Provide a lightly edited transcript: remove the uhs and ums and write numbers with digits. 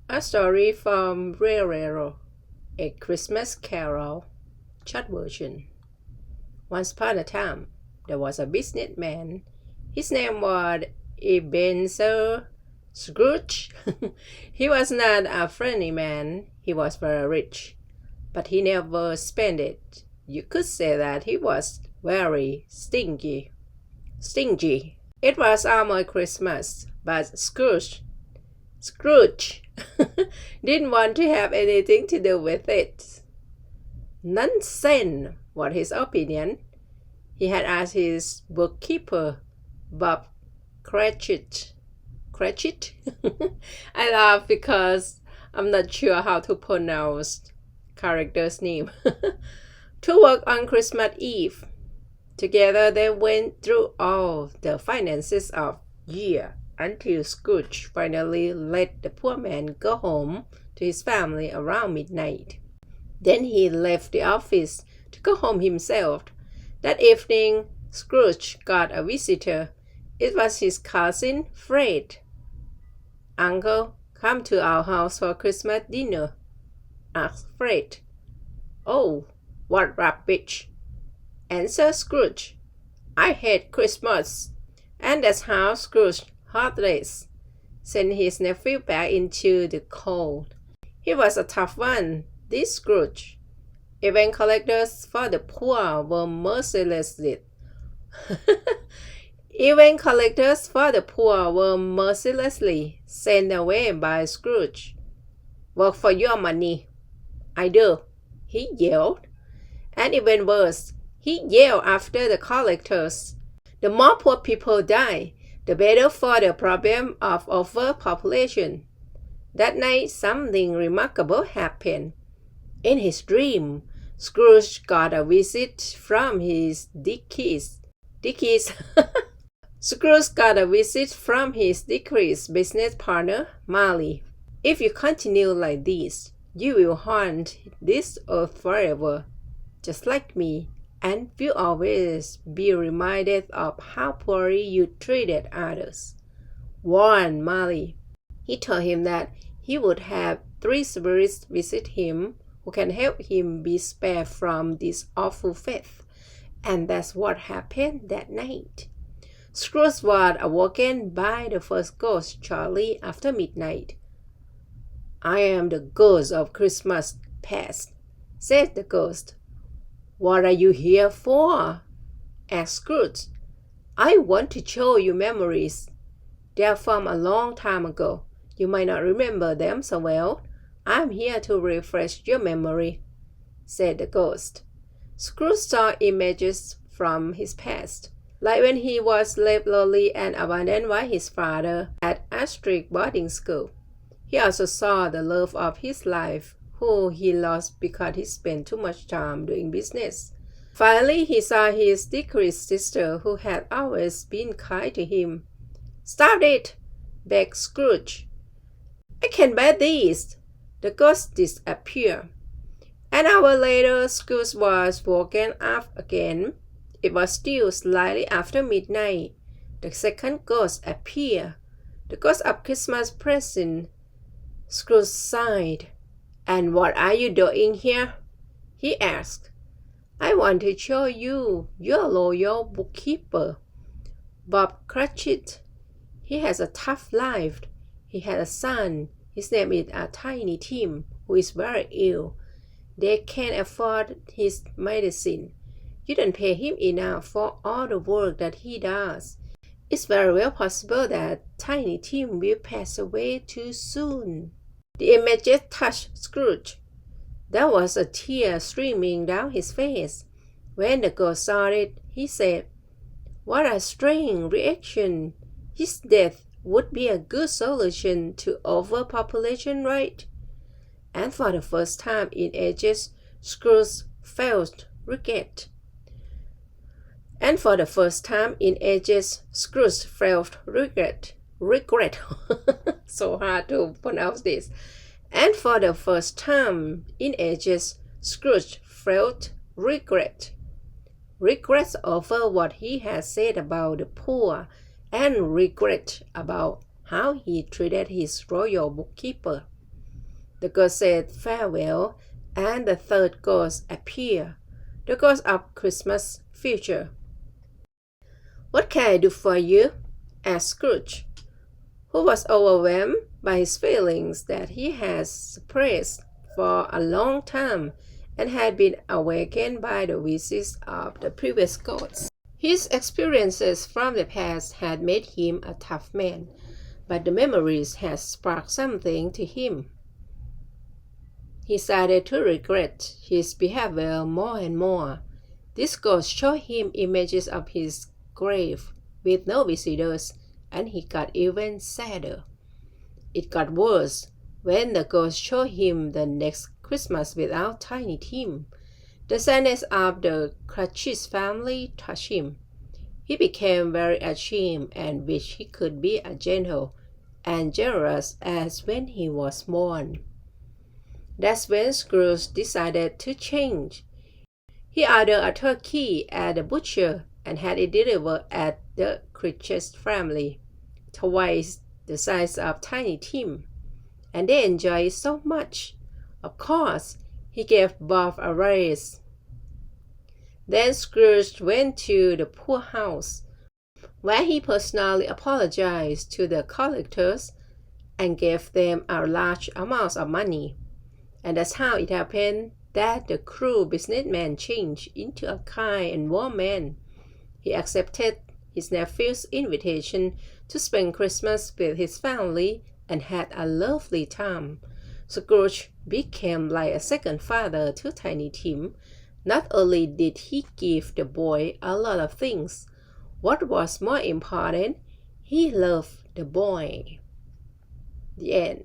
A story from Rerero, A Christmas Carol, short version. Once upon a time, there was a businessman. His name was Ebenezer Scrooge. He was not a friendly man. He was very rich, but he never spent it. You could say that he was very stingy. It was almost Christmas, but Scrooge didn't want to have anything to do with it. Nonsense was his opinion. He had asked his bookkeeper, Bob Cratchit. I laugh because I'm not sure how to pronounce character's name. to work on Christmas Eve. Together they went through all the finances of year until Scrooge finally let the poor man go home to his family around midnight. Then he left the office to go home himself. That evening, Scrooge got a visitor. It was his cousin Fred. "Uncle, come to our house for Christmas dinner," asked Fred. "Oh, what rubbish," answered Scrooge. "I hate Christmas." And that's how Scrooge, heartless, sent his nephew back into the cold. He was a tough one, this Scrooge. Even collectors for the poor were mercilessly sent away by Scrooge. "Work for your money." "I do," he yelled. And even worse, he yelled after the collectors. The more poor people die, the better for the problem of overpopulation. That night, something remarkable happened. In his dream, Scrooge got a visit from his decreased business partner, Marley. "If you continue like this, you will haunt this earth forever, just like me, and will always be reminded of how poorly you treated others," warned Marley. He told him that he would have 3 spirits visit him who can help him be spared from this awful fate. And that's what happened that night. Scrooge was awoken by the first ghost shortly after midnight. "I am the ghost of Christmas past," said the ghost. "What are you here for?" asked Scrooge. "I want to show you memories. They're from a long time ago. You might not remember them so well. I'm here to refresh your memory," said the ghost. Scrooge saw images from his past, like when he was left lonely and abandoned by his father at a strict boarding school. He also saw the love of his life, who he lost because he spent too much time doing business. Finally, he saw his decreased sister, who had always been kind to him. "Stop it!" begged Scrooge. "I can't bear this." The ghost disappeared. An hour later, Scrooge was woken up again. It was still slightly after midnight. The second ghost appeared, the ghost of Christmas present. Scrooge sighed. "And what are you doing here?" he asked. "I want to show you your loyal bookkeeper, Bob Cratchit. He has a tough life. He had a son. His name is Tiny Tim, who is very ill. They can't afford his medicine. You don't pay him enough for all the work that he does. It's very well possible that Tiny Tim will pass away too soon." The image touched Scrooge. There was a tear streaming down his face. When the ghost saw it, he said, "What a strange reaction. His death would be a good solution to overpopulation, right?" And for the first time in ages, Scrooge felt regret. So hard to pronounce this. And for the first time in ages, Scrooge felt regret. Regret over what he had said about the poor, and regret about how he treated his royal bookkeeper. The ghost said farewell, and the third ghost appeared, the ghost of Christmas future. "What can I do for you?" asked Scrooge, who was overwhelmed by his feelings that he had suppressed for a long time and had been awakened by the visits of the previous ghosts. His experiences from the past had made him a tough man, but the memories had sparked something to him. He started to regret his behavior more and more. This ghost showed him images of his grave with no visitors, and he got even sadder. It got worse when the ghost showed him the next Christmas without Tiny Tim. The sadness of the Cratchit family touched him. He became very ashamed and wished he could be as gentle and generous as when he was born. That's when Scrooge decided to change. He ordered a turkey at the butcher and had it delivered at the Cratchit family, twice the size of Tiny Tim, and they enjoyed it so much. Of course, he gave Bob a raise. Then Scrooge went to the poorhouse, where he personally apologized to the collectors and gave them a large amount of money. And that's how it happened that the cruel businessman changed into a kind and warm man. He accepted his nephew's invitation to spend Christmas with his family and had a lovely time. Scrooge became like a second father to Tiny Tim. Not only did he give the boy a lot of things, what was more important, he loved the boy. The end.